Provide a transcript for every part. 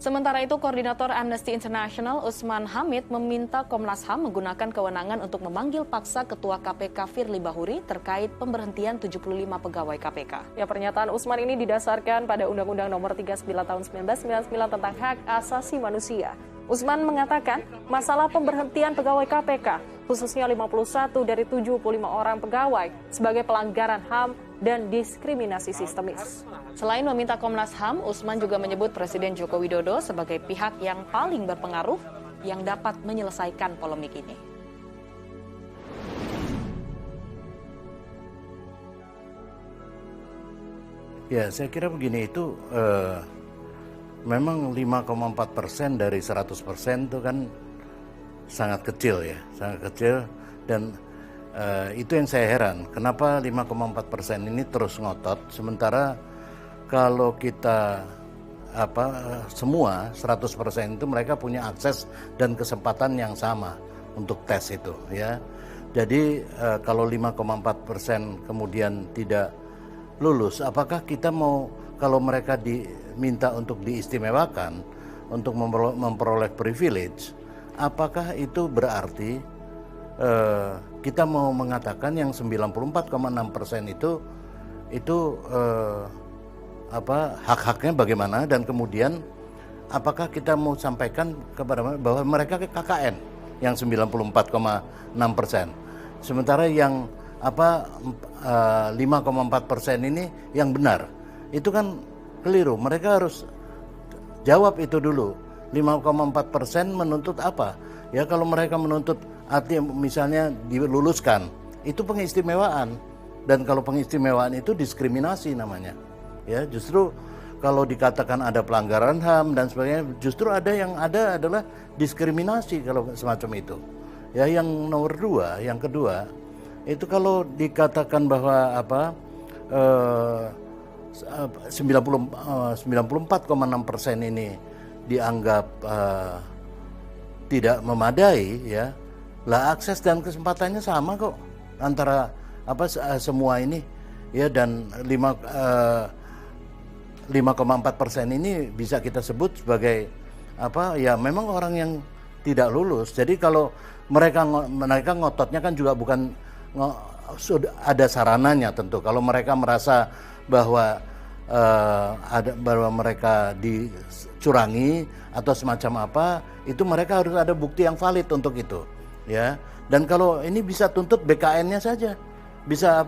Sementara itu, Koordinator Amnesty International Usman Hamid meminta Komnas HAM menggunakan kewenangan untuk memanggil paksa Ketua KPK Firly Bahuri terkait pemberhentian 75 pegawai KPK. Ya, pernyataan Usman ini didasarkan pada Undang-Undang Nomor 39 Tahun 1999 tentang Hak Asasi Manusia. Usman mengatakan masalah pemberhentian pegawai KPK, khususnya 51 dari 75 orang pegawai, sebagai pelanggaran HAM dan diskriminasi sistemis. Selain meminta Komnas HAM, Usman juga menyebut Presiden Joko Widodo sebagai pihak yang paling berpengaruh yang dapat menyelesaikan polemik ini. Ya, saya kira begini, itu memang 5,4% dari 100% itu kan sangat kecil ya, sangat kecil. Dan itu yang saya heran, kenapa 5,4% ini terus ngotot, sementara kalau kita semua 100% itu mereka punya akses dan kesempatan yang sama untuk tes itu ya. Jadi kalau 5,4% kemudian tidak lulus, apakah kita mau, kalau mereka diminta untuk diistimewakan untuk memperoleh privilege, apakah itu berarti kita mau mengatakan yang 94,6% itu hak-haknya bagaimana, dan kemudian apakah kita mau sampaikan kepada mereka bahwa mereka KKN yang 94,6%, sementara yang 5,4% ini yang benar, itu kan keliru. Mereka harus jawab itu dulu. 5,4% menuntut apa? Ya, kalau mereka menuntut artinya misalnya diluluskan, itu pengistimewaan, dan kalau pengistimewaan itu diskriminasi namanya. Ya, justru kalau dikatakan ada pelanggaran HAM dan sebagainya, justru yang ada adalah diskriminasi kalau semacam itu. Ya, yang nomor dua, yang kedua, itu kalau dikatakan bahwa 94,6% ini dianggap tidak memadai, ya, lah akses dan kesempatannya sama kok antara semua ini, ya, dan 5,4% ini bisa kita sebut sebagai ya memang orang yang tidak lulus. Jadi kalau mereka ngototnya kan juga bukan sudah ada sarananya tentu. Kalau mereka merasa bahwa bahwa mereka dicurangi atau semacam apa, itu mereka harus ada bukti yang valid untuk itu, ya. Dan kalau ini bisa tuntut BKN-nya saja, bisa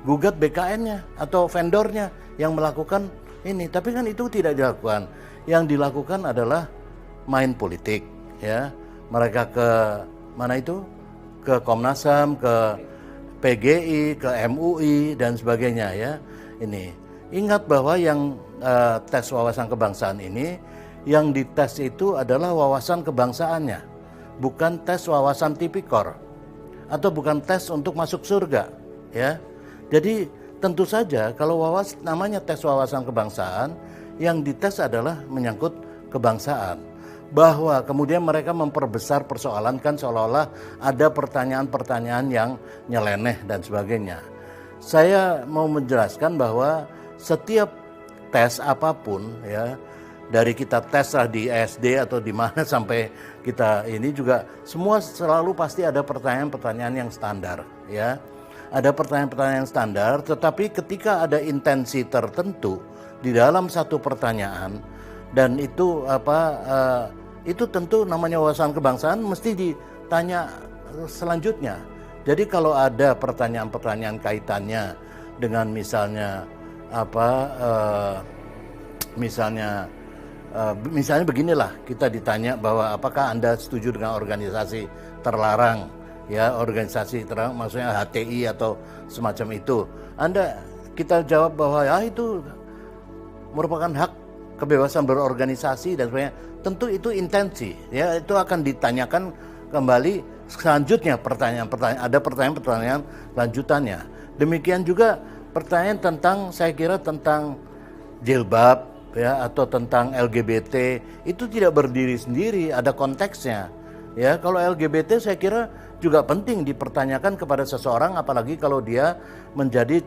gugat BKN-nya atau vendornya yang melakukan ini. Tapi kan itu tidak dilakukan. Yang dilakukan adalah main politik, ya. Mereka ke mana itu? Ke Komnas HAM, ke PGI, ke MUI dan sebagainya, ya. Ini ingat bahwa yang tes wawasan kebangsaan ini, yang dites itu adalah wawasan kebangsaannya, bukan tes wawasan tipikor atau bukan tes untuk masuk surga, ya. Jadi tentu saja kalau namanya tes wawasan kebangsaan, yang dites adalah menyangkut kebangsaan. Bahwa kemudian mereka memperbesar persoalan, kan seolah-olah ada pertanyaan-pertanyaan yang nyeleneh dan sebagainya. Saya mau menjelaskan bahwa setiap tes apapun, ya, dari kita tes lah di SD atau di mana sampai kita ini juga, semua selalu pasti ada pertanyaan-pertanyaan yang standar, ya. Ada pertanyaan-pertanyaan standar, tetapi ketika ada intensi tertentu di dalam satu pertanyaan, dan itu itu tentu namanya wawasan kebangsaan mesti ditanya selanjutnya. Jadi kalau ada pertanyaan-pertanyaan kaitannya dengan misalnya misalnya beginilah, kita ditanya bahwa apakah Anda setuju dengan organisasi terlarang, ya, organisasi terlarang maksudnya HTI atau semacam itu. Kita jawab bahwa ya itu merupakan hak kebebasan berorganisasi dan sebagainya. Tentu itu intensi, ya, itu akan ditanyakan kembali selanjutnya ada pertanyaan-pertanyaan lanjutannya. Demikian juga pertanyaan tentang, saya kira tentang jilbab, ya, atau tentang LGBT, itu tidak berdiri sendiri, ada konteksnya. Ya, kalau LGBT saya kira juga penting dipertanyakan kepada seseorang, apalagi kalau dia menjadi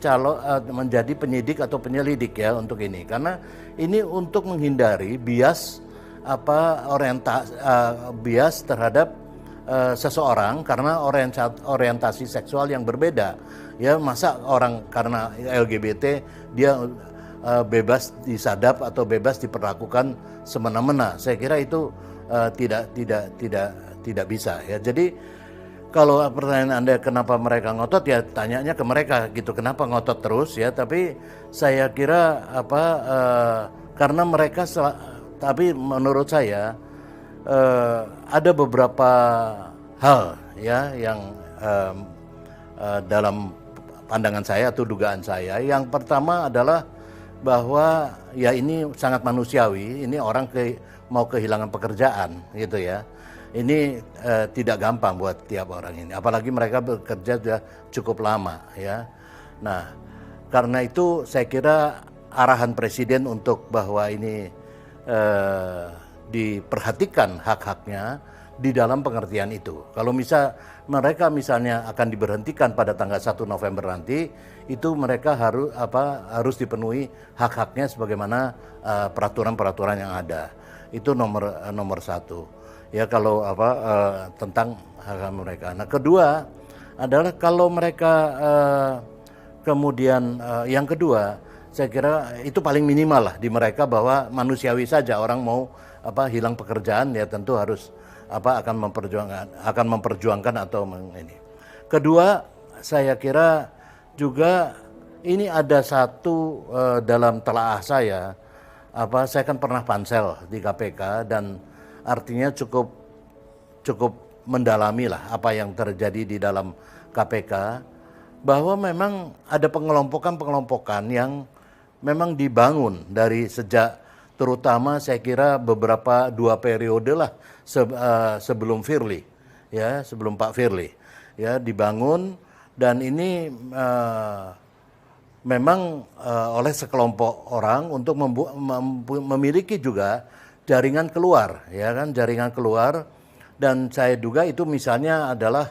menjadi penyidik atau penyelidik, ya, untuk ini. Karena ini untuk menghindari bias bias terhadap seseorang karena orientasi seksual yang berbeda. Ya, masa orang karena LGBT dia bebas disadap atau bebas diperlakukan semena-mena. Saya kira itu tidak bisa ya. Jadi kalau pertanyaan Anda kenapa mereka ngotot, ya tanyanya ke mereka gitu, kenapa ngotot terus ya. Tapi saya kira karena mereka tapi menurut saya ada beberapa hal ya yang dalam pandangan saya atau dugaan saya. Yang pertama adalah bahwa ya ini sangat manusiawi, ini orang mau kehilangan pekerjaan gitu ya. Ini tidak gampang buat tiap orang ini, apalagi mereka bekerja sudah cukup lama ya. Nah, karena itu saya kira arahan Presiden untuk bahwa ini diperhatikan hak-haknya di dalam pengertian itu. Kalau mereka misalnya akan diberhentikan pada tanggal 1 November nanti, itu mereka harus dipenuhi hak-haknya sebagaimana peraturan-peraturan yang ada. Itu nomor satu. Ya kalau tentang hak mereka. Nah, kedua adalah kalau mereka kemudian yang kedua, saya kira itu paling minimal lah di mereka, bahwa manusiawi saja orang mau hilang pekerjaan ya tentu harus akan memperjuangkan atau ini. Kedua, saya kira juga ini ada satu dalam telaah saya kan pernah pansel di KPK dan artinya cukup mendalami lah apa yang terjadi di dalam KPK, bahwa memang ada pengelompokan yang memang dibangun dari sejak, terutama saya kira beberapa 2 periode lah sebelum Firly ya, sebelum Pak Firly ya, dibangun. Dan ini memang oleh sekelompok orang untuk memiliki juga jaringan keluar ya kan, jaringan keluar. Dan saya duga itu misalnya adalah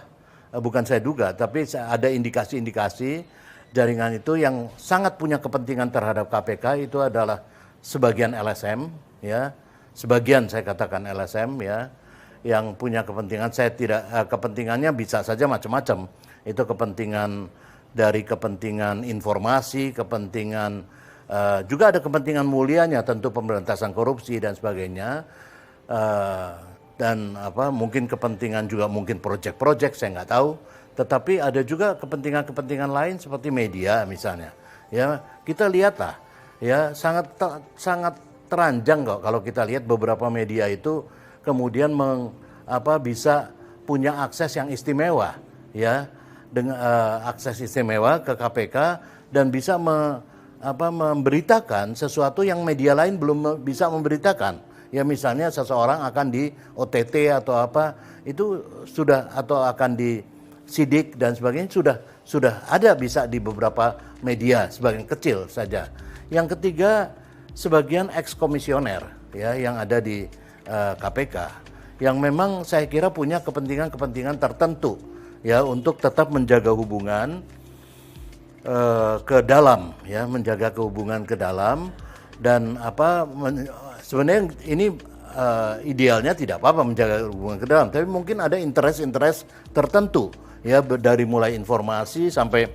bukan saya duga, tapi ada indikasi-indikasi jaringan itu yang sangat punya kepentingan terhadap KPK itu adalah sebagian LSM ya, sebagian saya katakan LSM ya, yang punya kepentingan. Saya tidak kepentingannya bisa saja macam-macam. Itu kepentingan dari kepentingan informasi, kepentingan juga ada kepentingan mulianya tentu pemberantasan korupsi dan sebagainya. Dan mungkin kepentingan juga mungkin proyek-proyek, saya nggak tahu. Tetapi ada juga kepentingan-kepentingan lain seperti media misalnya. Ya, kita lihatlah ya, sangat teranjang kok kalau kita lihat beberapa media itu kemudian bisa punya akses yang istimewa ya, dengan akses istimewa ke KPK dan bisa memberitakan sesuatu yang media lain belum bisa memberitakan. Ya misalnya seseorang akan di OTT atau itu sudah, atau akan disidik dan sebagainya sudah ada bisa di beberapa media, sebagian kecil saja. Yang ketiga, sebagian ex-komisioner ya yang ada di KPK yang memang saya kira punya kepentingan-kepentingan tertentu ya untuk tetap menjaga hubungan ke dalam ya, menjaga kehubungan ke dalam. Dan sebenarnya ini idealnya tidak apa-apa menjaga hubungan ke dalam, tapi mungkin ada interest tertentu ya, dari mulai informasi sampai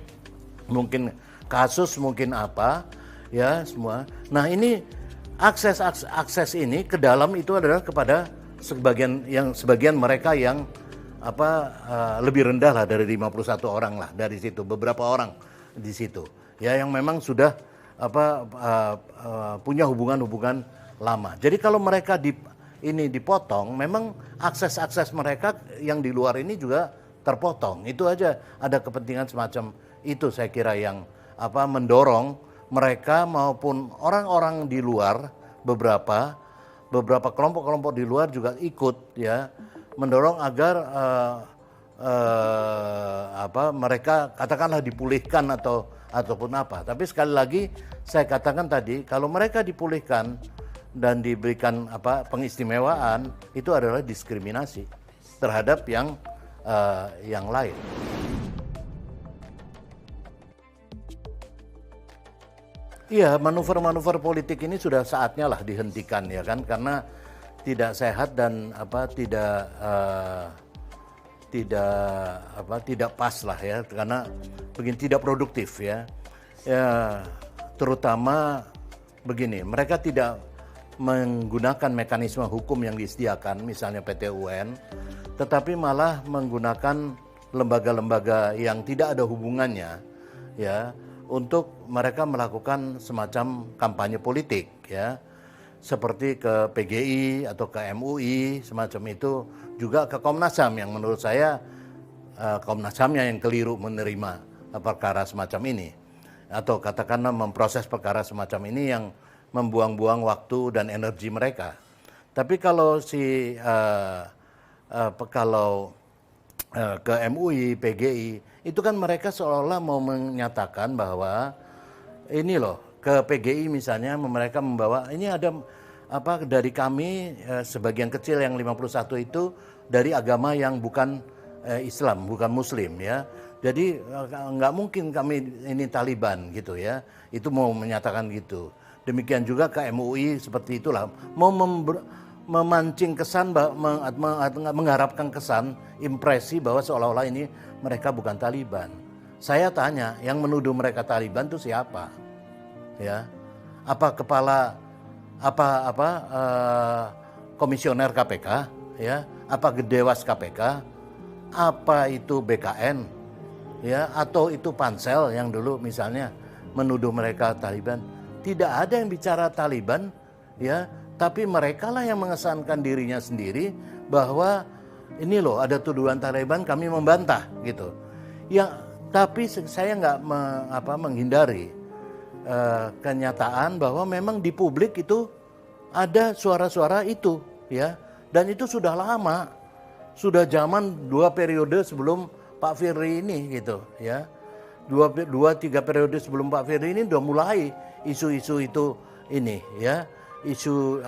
mungkin kasus, mungkin ya semua. Nah, ini akses ini ke dalam itu adalah kepada sebagian mereka yang lebih rendah lah dari 51 orang lah dari situ, beberapa orang di situ ya yang memang sudah punya hubungan lama. Jadi kalau mereka ini dipotong, memang akses mereka yang di luar ini juga terpotong. Itu aja, ada kepentingan semacam itu saya kira yang mendorong mereka maupun orang-orang di luar, beberapa kelompok-kelompok di luar juga ikut ya, mendorong agar mereka katakanlah dipulihkan ataupun Tapi sekali lagi saya katakan tadi, kalau mereka dipulihkan dan diberikan pengistimewaan, itu adalah diskriminasi terhadap yang lain. Iya, manuver-manuver politik ini sudah saatnya lah dihentikan ya kan, karena tidak sehat dan tidak pas lah ya, karena begini tidak produktif ya. Ya, terutama begini, mereka tidak menggunakan mekanisme hukum yang disediakan, misalnya PT UN, tetapi malah menggunakan lembaga-lembaga yang tidak ada hubungannya, ya, untuk mereka melakukan semacam kampanye politik, ya, seperti ke PGI atau ke MUI, semacam itu, juga ke Komnas HAM yang menurut saya Komnas HAM-nya yang keliru menerima perkara semacam ini, atau katakanlah memproses perkara semacam ini yang membuang-buang waktu dan energi mereka. Tapi kalau ke MUI, PGI, itu kan mereka seolah-olah mau menyatakan bahwa ini loh, ke PGI misalnya mereka membawa ini ada dari kami sebagian kecil yang 51 itu dari agama yang bukan Islam, bukan Muslim ya. Jadi nggak mungkin kami ini Taliban gitu ya. Itu mau menyatakan gitu. Demikian juga ke MUI seperti itulah, mau memancing kesan, mengharapkan kesan, impresi bahwa seolah-olah ini mereka bukan Taliban. Saya tanya, yang menuduh mereka Taliban itu siapa? Ya, apa kepala komisioner KPK, ya, apa Dewas KPK, apa itu BKN, ya, atau itu Pansel yang dulu misalnya menuduh mereka Taliban. Tidak ada yang bicara Taliban, ya, tapi mereka lah yang mengesankan dirinya sendiri bahwa ini loh ada tuduhan Taliban, kami membantah gitu. Ya, tapi saya nggak menghindari kenyataan bahwa memang di publik itu ada suara-suara itu, ya, dan itu sudah lama, sudah zaman 2 periode sebelum Pak Firly ini gitu, ya, 2-3 periode sebelum Pak Firly ini udah mulai isu-isu itu ini, ya, isu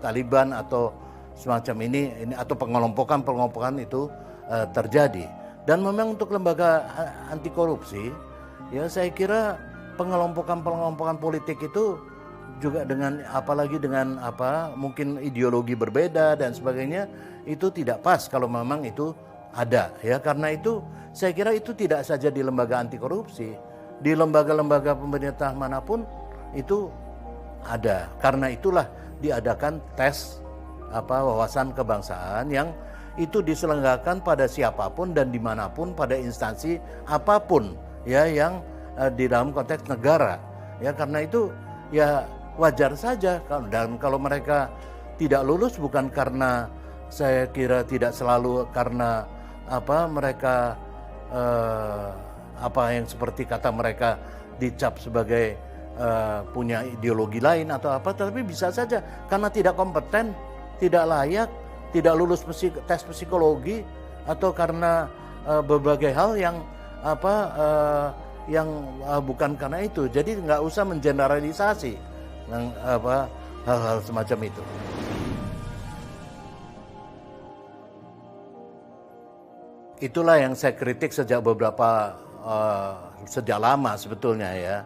Taliban atau semacam ini atau pengelompokan itu terjadi. Dan memang untuk lembaga anti korupsi, ya, saya kira pengelompokan politik itu juga dengan apalagi dengan mungkin ideologi berbeda dan sebagainya, itu tidak pas kalau memang itu ada, ya. Karena itu saya kira itu tidak saja di lembaga anti korupsi, di lembaga-lembaga pemerintah manapun itu ada. Karena itulah diadakan tes wawasan kebangsaan yang itu diselenggarakan pada siapapun dan dimanapun, pada instansi apapun, ya, yang di dalam konteks negara, ya. Karena itu ya wajar saja kalau mereka tidak lulus, bukan karena, saya kira tidak selalu karena mereka yang seperti kata mereka dicap sebagai punya ideologi lain atau tapi bisa saja karena tidak kompeten, tidak layak, tidak lulus tes psikologi, atau karena berbagai hal yang bukan karena itu. Jadi nggak usah mengeneralisasi hal-hal semacam itu. Itulah yang saya kritik sejak sejak lama sebetulnya, ya.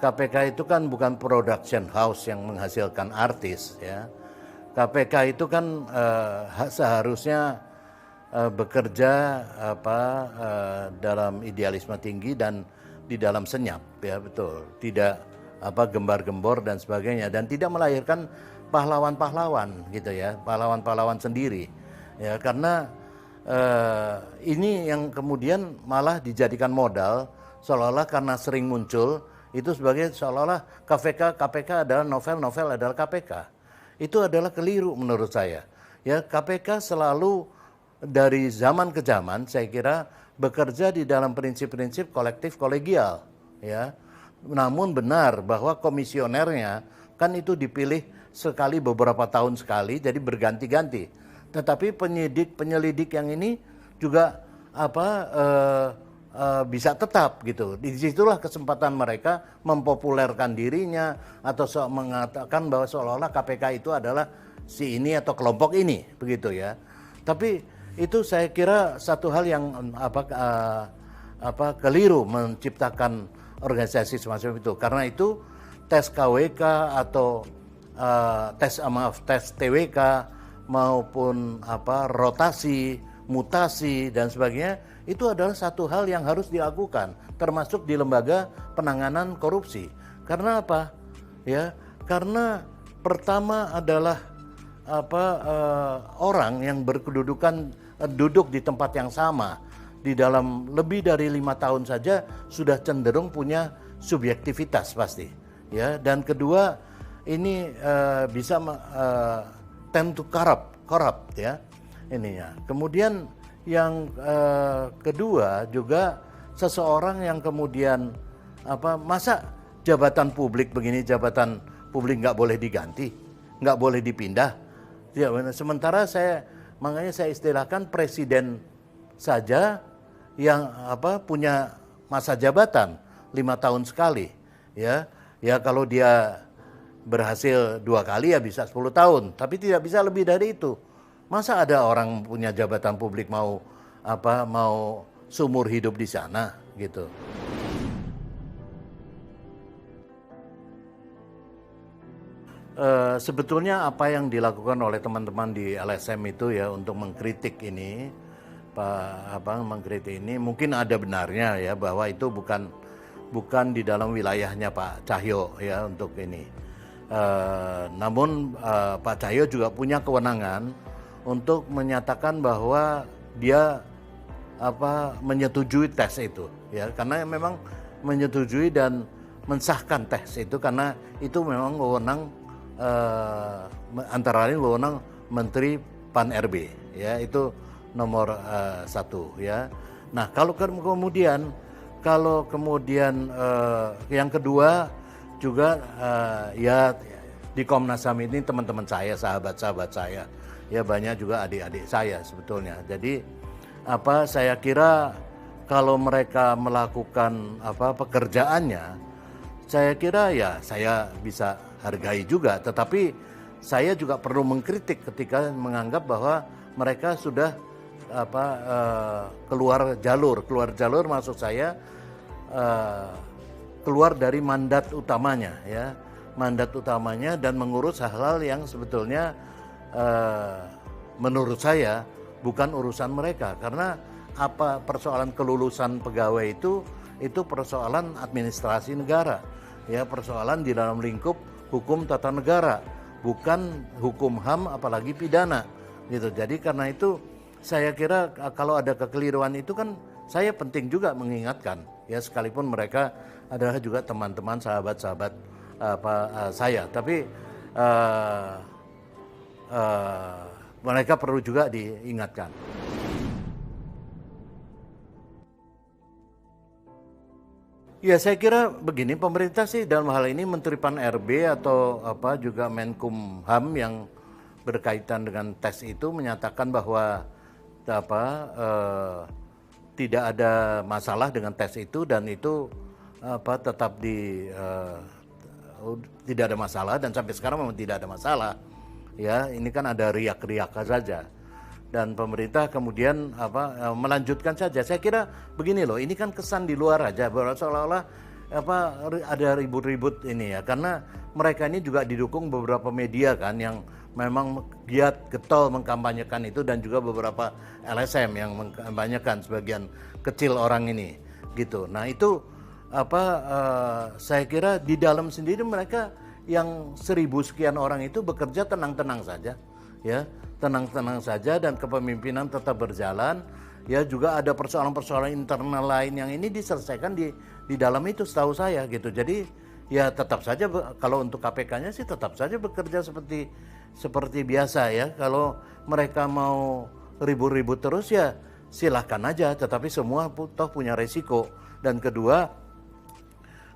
KPK itu kan bukan production house yang menghasilkan artis, ya. KPK itu kan seharusnya bekerja dalam idealisme tinggi dan di dalam senyap, ya, betul. Tidak gembar-gembor dan sebagainya, dan tidak melahirkan pahlawan-pahlawan gitu, ya, pahlawan-pahlawan sendiri, ya. Karena ini yang kemudian malah dijadikan modal seolah-olah karena sering muncul itu sebagai seolah-olah KPK adalah novel adalah KPK. Itu adalah keliru menurut saya. Ya, KPK selalu dari zaman ke zaman saya kira bekerja di dalam prinsip-prinsip kolektif kolegial, ya. Namun benar bahwa komisionernya kan itu dipilih sekali beberapa tahun sekali, jadi berganti-ganti. Tetapi penyelidik yang ini juga bisa tetap gitu. Disitulah kesempatan mereka mempopulerkan dirinya atau mengatakan bahwa seolah-olah KPK itu adalah si ini atau kelompok ini, begitu, ya. Tapi itu saya kira satu hal yang keliru menciptakan organisasi semacam itu. Karena itu tes KWK atau tes TWK maupun rotasi, mutasi dan sebagainya, itu adalah satu hal yang harus dilakukan, termasuk di lembaga penanganan korupsi. Karena apa? Ya, karena pertama adalah orang yang berkedudukan duduk di tempat yang sama di dalam lebih dari 5 tahun saja sudah cenderung punya subjektivitas pasti, ya. Dan kedua, ini bisa tend to corrupt ya ininya. Kemudian yang kedua juga seseorang yang kemudian masa jabatan publik begini, jabatan publik nggak boleh diganti, nggak boleh dipindah. Ya, sementara makanya saya istilahkan presiden saja yang punya masa jabatan 5 tahun sekali, ya. Ya kalau dia berhasil 2 kali ya bisa 10 tahun, tapi tidak bisa lebih dari itu. Masa ada orang punya jabatan publik mau seumur hidup di sana gitu. Sebetulnya apa yang dilakukan oleh teman-teman di LSM itu ya untuk mengkritik ini, mengkritik ini mungkin ada benarnya ya, bahwa itu bukan di dalam wilayahnya Pak Cahyo ya untuk ini. Namun Pak Cahyo juga punya kewenangan untuk menyatakan bahwa dia menyetujui tes itu ya, karena memang menyetujui dan mensahkan tes itu karena itu memang wewenang antara lain wewenang Menteri Pan-RB ya, itu nomor 1 ya. Nah kalau kemudian yang kedua juga ya di Komnas HAM ini teman-teman saya, sahabat-sahabat saya ya, banyak juga adik-adik saya sebetulnya. Jadi saya kira kalau mereka melakukan pekerjaannya, saya kira ya saya bisa hargai juga, tetapi saya juga perlu mengkritik ketika menganggap bahwa mereka sudah keluar jalur maksud saya keluar dari mandat utamanya ya, mandat utamanya dan mengurus hal-hal yang sebetulnya menurut saya bukan urusan mereka, karena persoalan kelulusan pegawai itu persoalan administrasi negara ya, persoalan di dalam lingkup hukum tata negara, bukan hukum HAM apalagi pidana gitu. Jadi karena itu saya kira kalau ada kekeliruan itu kan saya penting juga mengingatkan ya, sekalipun mereka adalah juga teman-teman sahabat-sahabat saya, tapi mereka perlu juga diingatkan. Ya saya kira begini, pemerintah sih dalam hal ini Menteri Pan-RB atau juga Menkumham yang berkaitan dengan tes itu menyatakan bahwa tidak ada masalah dengan tes itu dan itu tetap tidak ada masalah, dan sampai sekarang memang tidak ada masalah. Ya, ini kan ada riak-riak saja. Dan pemerintah kemudian melanjutkan saja. Saya kira begini loh, ini kan kesan di luar aja bahwa seolah-olah ada ribut-ribut ini ya, karena mereka ini juga didukung beberapa media kan yang memang giat getol mengkampanyekan itu, dan juga beberapa LSM yang mengkampanyekan sebagian kecil orang ini gitu. Nah itu saya kira di dalam sendiri mereka yang 1.000 sekian orang itu bekerja tenang-tenang saja ya, tenang-tenang saja, dan kepemimpinan tetap berjalan ya. Juga ada persoalan-persoalan internal lain yang ini diselesaikan di dalam itu setahu saya gitu. Jadi ya tetap saja kalau untuk KPK-nya sih tetap saja bekerja seperti biasa ya. Kalau mereka mau ribut-ribut terus ya silahkan aja, tetapi semua toh punya resiko. Dan kedua,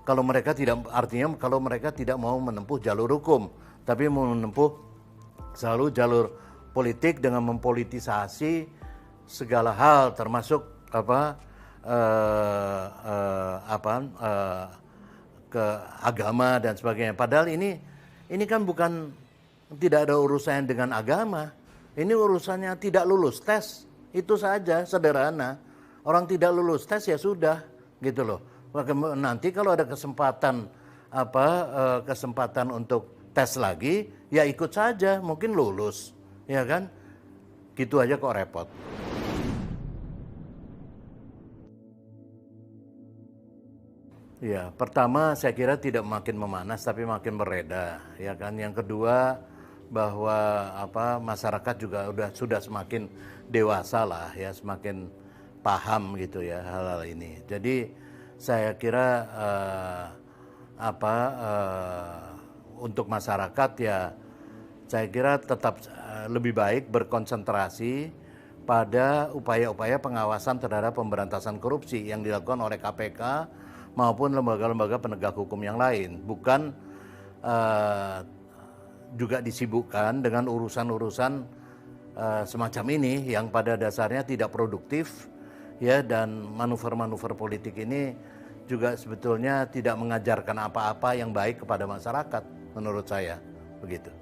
kalau mereka tidak mau menempuh jalur hukum, tapi mau menempuh selalu jalur politik dengan mempolitisasi segala hal, termasuk ke agama dan sebagainya. Padahal ini kan bukan, tidak ada urusannya dengan agama. Ini urusannya tidak lulus tes, itu saja, sederhana. Orang tidak lulus tes ya sudah, gitu loh. Nanti kalau ada kesempatan kesempatan untuk tes lagi, ya ikut saja, mungkin lulus, ya kan? Gitu aja kok repot. Ya, pertama saya kira tidak makin memanas tapi makin bereda, ya kan. Yang kedua bahwa masyarakat juga sudah semakin dewasa lah ya, semakin paham gitu ya hal-hal ini. Jadi saya kira untuk masyarakat ya saya kira tetap lebih baik berkonsentrasi pada upaya-upaya pengawasan terhadap pemberantasan korupsi yang dilakukan oleh KPK maupun lembaga-lembaga penegak hukum yang lain, bukan juga disibukkan dengan urusan-urusan semacam ini yang pada dasarnya tidak produktif ya, dan manuver-manuver politik ini juga sebetulnya tidak mengajarkan apa-apa yang baik kepada masyarakat menurut saya, begitu.